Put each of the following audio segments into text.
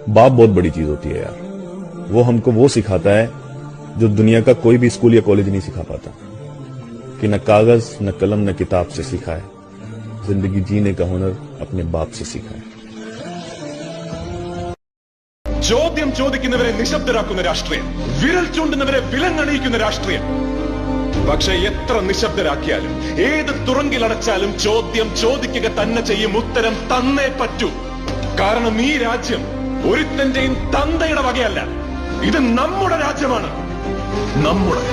बाप बहुत बड़ी चीज होती है यार। वो हमको वो सिखाता है जो दुनिया का कोई भी स्कूल या कॉलेज नहीं सिखा पाता, कि न कागज न कलम न किताब से सीखा है, जिंदगी जीने का हुनर अपने बाप से सीखा है। ചോദ്യം ചോദിക്കുന്നവരെ നിശബ്ദരാക്കുന്ന രാഷ്ട്രീയം, വിരൽ ചൂണ്ടുന്നവരെ വിലങ്ങണിയിക്കുന്ന രാഷ്ട്രീയം. പക്ഷെ എത്ര നിശബ്ദരാക്കിയാലും ഏത് തുറങ്കിലടച്ചാലും ചോദ്യം ചോദിക്കുക തന്നെ ചെയ്യും, ഉത്തരം തന്നേ പറ്റൂ. കാരണം ഈ രാജ്യം ഒരുത്തന്റെയും തന്തയുടെ വകയല്ല, ഇത് നമ്മുടെ രാജ്യമാണ്, നമ്മുടെ.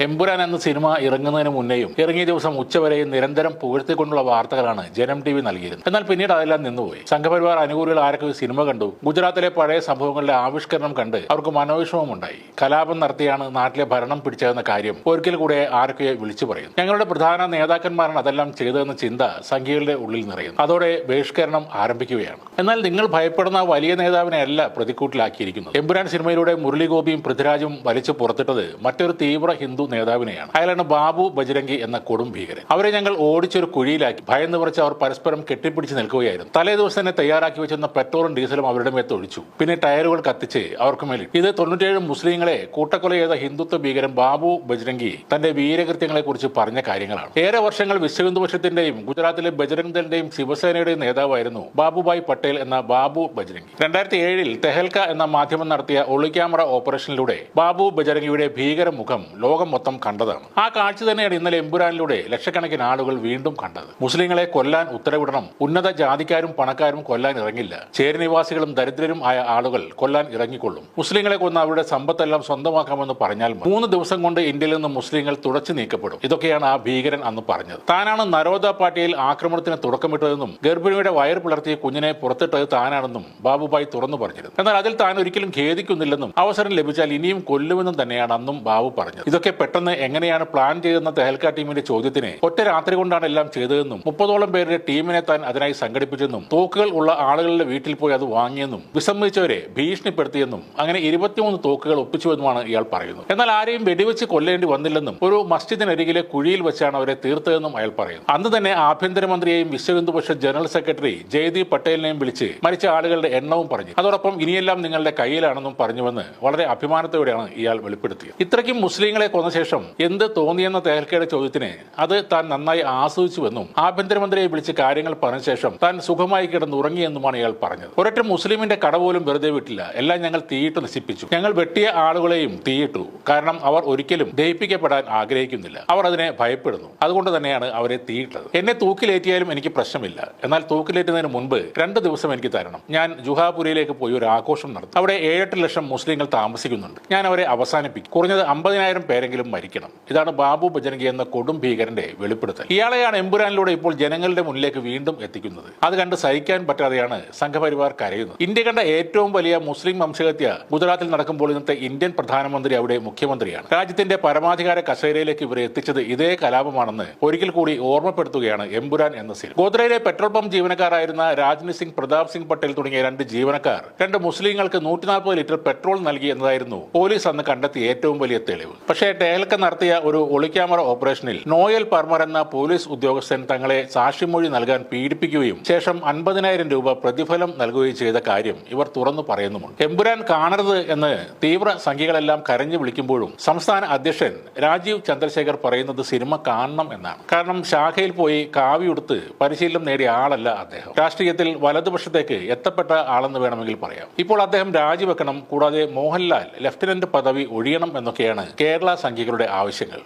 എമ്പുരാൻ എന്ന സിനിമ ഇറങ്ങുന്നതിന് മുന്നേയും ഇറങ്ങിയ ദിവസം ഉച്ചവരെയും നിരന്തരം പുകഴ്ത്തിക്കൊണ്ടുള്ള വാർത്തകളാണ് ജനം ടി വി നൽകിയിരുന്നത്. എന്നാൽ പിന്നീട് അതെല്ലാം നിന്നുപോയി. സംഘപരിവാർ അനുകൂലികൾ ആരൊക്കെ സിനിമ കണ്ടു, ഗുജറാത്തിലെ പഴയ സംഭവങ്ങളുടെ ആവിഷ്കരണം കണ്ട് അവർക്ക് മനോവിഷമമുണ്ടായി. കലാപം നടത്തിയാണ് നാട്ടിലെ ഭരണം പിടിച്ചതെന്ന കാര്യം ഒരിക്കൽ കൂടെ ആരൊക്കെ വിളിച്ചു പറയുന്നു. ഞങ്ങളുടെ പ്രധാന നേതാക്കന്മാരാണ് അതെല്ലാം ചെയ്തതെന്ന ചിന്ത സംഘികളുടെ ഉള്ളിൽ നിറയുന്നു. അതോടെ ബഹിഷ്കരണം ആരംഭിക്കുകയാണ്. എന്നാൽ നിങ്ങൾ ഭയപ്പെടുന്ന വലിയ നേതാവിനെ അല്ല പ്രതിക്കൂട്ടിലാക്കിയിരിക്കുന്നത്. എമ്പുരാൻ സിനിമയിലൂടെ മുരളിഗോപിയും പൃഥ്വിരാജും വലിച്ചു പുറത്തിട്ടത് മറ്റൊരു തീവ്ര ഹിന്ദു നേതാവിനെയാണ്. അയാളാണ് ബാബു ബജ്രംഗി എന്ന കൊടും ഭീകരൻ. അവരെ ഞങ്ങൾ ഓടിച്ചൊരു കുഴിയിലാക്കി. ഭയന്ന് വിറച്ച് അവർ പരസ്പരം കെട്ടിപ്പിടിച്ച് നിൽക്കുകയായിരുന്നു. തലേ ദിവസം തന്നെ തയ്യാറാക്കി വെച്ചിരുന്ന പെട്രോളും ഡീസലും അവരുടെ മേത്ത് ഒഴിച്ചു. പിന്നെ ടയറുകൾ കത്തിച്ച് അവർക്ക് മേലിൽ. ഇത് 97 മുസ്ലിങ്ങളെ കൂട്ടക്കൊല ചെയ്ത ഹിന്ദുത്വ ഭീകരൻ ബാബു ബജ്രംഗി തന്റെ വീരകൃത്യങ്ങളെ കുറിച്ച് പറഞ്ഞ കാര്യങ്ങളാണ്. ഏറെ വർഷങ്ങൾ വിശ്വഹിന്ദുപക്ഷത്തിന്റെയും ഗുജറാത്തിലെ ബജ്രംഗ് ദളിന്റെയും ശിവസേനയുടെയും നേതാവായിരുന്നു ബാബുഭായ് പട്ടേൽ എന്ന ബാബു ബജ്രംഗി. 2007 തെഹൽക്ക എന്ന മാധ്യമം നടത്തിയ ഒളിക്യാമറ ഓപ്പറേഷനിലൂടെ ബാബു ബജ്രംഗിയുടെ ഭീകര മുഖം ലോകം മൊത്തം കണ്ടതാണ്. ആ കാഴ്ച തന്നെയാണ് ഇന്നലെ എമ്പുരാനിലൂടെ ലക്ഷക്കണക്കിന് ആളുകൾ വീണ്ടും കണ്ടത്. മുസ്ലിങ്ങളെ കൊല്ലാൻ ഉത്തരവിടണം, ഉന്നത ജാതിക്കാരും പണക്കാരും കൊല്ലാൻ ഇറങ്ങില്ല, ചേരിനിവാസികളും ദരിദ്രരും ആയ ആളുകൾ കൊല്ലാൻ ഇറങ്ങിക്കൊള്ളും, മുസ്ലിങ്ങളെ കൊന്ന് അവരുടെ സമ്പത്തെല്ലാം സ്വന്തമാക്കാമെന്ന് പറഞ്ഞാൽ 3 ദിവസം കൊണ്ട് ഇന്ത്യയിൽ നിന്ന് മുസ്ലിങ്ങൾ തുടച്ചു നീക്കപ്പെടും. ഇതൊക്കെയാണ് ആ ഭീകരൻ അന്ന് പറഞ്ഞത്. താനാണ് നരോദ പാർട്ടിയിൽ ആക്രമണത്തിന് തുടക്കമിട്ടതെന്നും ഗർഭിണിയുടെ വയർ പിളർത്തിയ കുഞ്ഞിനെ പുറത്തിട്ടത് താനാണെന്നും ബാബുഭായ് തുറന്നു പറഞ്ഞിരുന്നു. എന്നാൽ അതിൽ താൻ ഒരിക്കലും ഖേദിക്കുന്നില്ലെന്നും അവസരം ലഭിച്ചാൽ ഇനിയും കൊല്ലുമെന്നും തന്നെയാണ് അന്നും ബാബു പറഞ്ഞത്. ഇതൊക്കെ പെട്ടെന്ന് എങ്ങനെയാണ് പ്ലാൻ ചെയ്തെന്ന തെഹൽക്ക ടീമിന്റെ ചോദ്യത്തിന് ഒറ്റ രാത്രി കൊണ്ടാണ് എല്ലാം ചെയ്തതെന്നും 30ഓളം പേരുടെ ടീമിനെ താൻ അതിനായി സംഘടിപ്പിച്ചെന്നും തോക്കുകൾ ഉള്ള ആളുകളുടെ വീട്ടിൽ പോയി അത് വാങ്ങിയെന്നും വിസമ്മതിച്ചവരെ ഭീഷണിപ്പെടുത്തിയെന്നും അങ്ങനെ 23 തോക്കുകൾ ഒപ്പിച്ചുവെന്നുമാണ് ഇയാൾ പറയുന്നത്. എന്നാൽ ആരെയും വെടിവെച്ച് കൊല്ലേണ്ടി വന്നില്ലെന്നും ഒരു മസ്ജിദിനരികിലെ കുഴിയിൽ വെച്ചാണ് അവരെ തീർത്തതെന്നും അയാൾ പറയുന്നു. അന്ന് തന്നെ ആഭ്യന്തരമന്ത്രിയെയും വിശ്വഹിന്ദുപക്ഷ ജനറൽ സെക്രട്ടറി ജയ്ദീപ് പട്ടേലിനെയും വിളിച്ച് മരിച്ച ആളുകളുടെ എണ്ണവും പറഞ്ഞു. അതോടൊപ്പം ഇനിയെല്ലാം നിങ്ങളുടെ കയ്യിലാണെന്നും പറഞ്ഞുവെന്ന് വളരെ അഭിമാനത്തോടെയാണ് ഇയാൾ വെളിപ്പെടുത്തിയത്. ഇത്രയ്ക്കും മുസ്ലിങ്ങളെ കൊന്ന ശേഷം എന്ത് തോന്നിയെന്ന തെഹൽക്കയുടെ ചോദ്യത്തിന് അത് താൻ നന്നായി ആസ്വദിച്ചുവെന്നും ആഭ്യന്തരമന്ത്രിയെ വിളിച്ച് കാര്യങ്ങൾ പറഞ്ഞ ശേഷം താൻ സുഖമായി കിടന്നുറങ്ങിയെന്നുമാണ് ഇയാൾ പറഞ്ഞത്. ഒരൊറ്റ മുസ്ലിമിന്റെ കട പോലും വെറുതെ വിട്ടില്ല, എല്ലാം ഞങ്ങൾ തീയിട്ട് നശിപ്പിച്ചു. ഞങ്ങൾ വെട്ടിയ ആളുകളെയും തീയിട്ടു. കാരണം അവർ ഒരിക്കലും ദഹിപ്പിക്കപ്പെടാൻ ആഗ്രഹിക്കുന്നില്ല, അവർ അതിനെ ഭയപ്പെടുന്നു. അതുകൊണ്ട് തന്നെയാണ് അവരെ തീയിട്ടത്. എന്നെ തൂക്കിലേറ്റിയാലും എനിക്ക് പ്രശ്നമില്ല, എന്നാൽ തൂക്കിലേറ്റുന്നതിന് മുൻപ് 2 ദിവസം എനിക്ക് തരണം. ഞാൻ ജുഹാപുരിയിലേക്ക് പോയി ഒരു ആഘോഷം നടത്തും. അവിടെ 7-8 ലക്ഷം മുസ്ലിങ്ങൾ താമസിക്കുന്നുണ്ട്. ഞാൻ അവരെ അവസാനിപ്പിക്കും. കുറഞ്ഞത് 50,000 പേരെങ്കിലും മരിക്കണം. ഇതാണ് ബാബു ബജ്രംഗി എന്ന കൊടും ഭീകരന്റെ വെളിപ്പെടുത്തൽ. ഇയാളെയാണ് എമ്പുരാനിലൂടെ ഇപ്പോൾ ജനങ്ങളുടെ മുന്നിലേക്ക് വീണ്ടും എത്തിക്കുന്നത്. അത് കണ്ട് സഹിക്കാൻ പറ്റാതെയാണ് സംഘപരിവാർ കരയുന്നത്. ഇന്ത്യ കണ്ട ഏറ്റവും വലിയ മുസ്ലിം വംശഹത്യ ഗുജറാത്തിൽ നടക്കുമ്പോൾ ഇന്നത്തെ ഇന്ത്യൻ പ്രധാനമന്ത്രി അവിടെ മുഖ്യമന്ത്രിയാണ്. രാജ്യത്തിന്റെ പരമാധികാര കസേരയിലേക്ക് ഇവരെ എത്തിച്ചത് ഇതേ കലാപമാണെന്ന് ഒരിക്കൽ കൂടി ഓർമ്മപ്പെടുത്തുകയാണ് എമ്പുരാൻ എന്ന സിനിമ. ഗോദ്രയിലെ പെട്രോൾ പമ്പ് ജീവനക്കാരായിരുന്ന രാജ്നി സിംഗ്, പ്രതാപ് സിംഗ് പട്ടേൽ തുടങ്ങിയ 2 ജീവനക്കാർ 2 മുസ്ലിങ്ങൾക്ക് 140 ലിറ്റർ പെട്രോൾ നൽകി എന്നതായിരുന്നു പോലീസ് അന്ന് കണ്ടെത്തിയ ഏറ്റവും വലിയ തെളിവ്. പക്ഷേ തെഹൽക്ക നടത്തിയ ഒരു ഒളിക്യാമറ ഓപ്പറേഷനിൽ നോയൽ പർമർ എന്ന പോലീസ് ഉദ്യോഗസ്ഥൻ തങ്ങളെ സാക്ഷിമൊഴി നൽകാൻ പീഡിപ്പിക്കുകയും ശേഷം 50,000 രൂപ പ്രതിഫലം നൽകുകയും ചെയ്ത കാര്യം ഇവർ തുറന്നു പറയുന്നുമുണ്ട്. എമ്പുരാൻ കാണരുത് എന്ന് തീവ്ര സംഖ്യകളെല്ലാം കരഞ്ഞു വിളിക്കുമ്പോഴും സംസ്ഥാന അധ്യക്ഷൻ രാജീവ് ചന്ദ്രശേഖർ പറയുന്നത് സിനിമ കാണണം എന്നാണ്. കാരണം ശാഖയിൽ പോയി കാവിയുടുത്ത് പരിശീലനം നേടിയ ആളല്ല അദ്ദേഹം. രാഷ്ട്രീയത്തിൽ വലതുപക്ഷത്തേക്ക് എത്തപ്പെട്ട ആളെന്ന് വേണമെങ്കിൽ പറയാം. ഇപ്പോൾ അദ്ദേഹം രാജിവെക്കണം, കൂടാതെ മോഹൻലാൽ ലഫ്റ്റനന്റ് പദവി ഒഴിയണം എന്നൊക്കെയാണ് കേരള സംഖ്യകളുടെ ആവശ്യങ്ങൾ.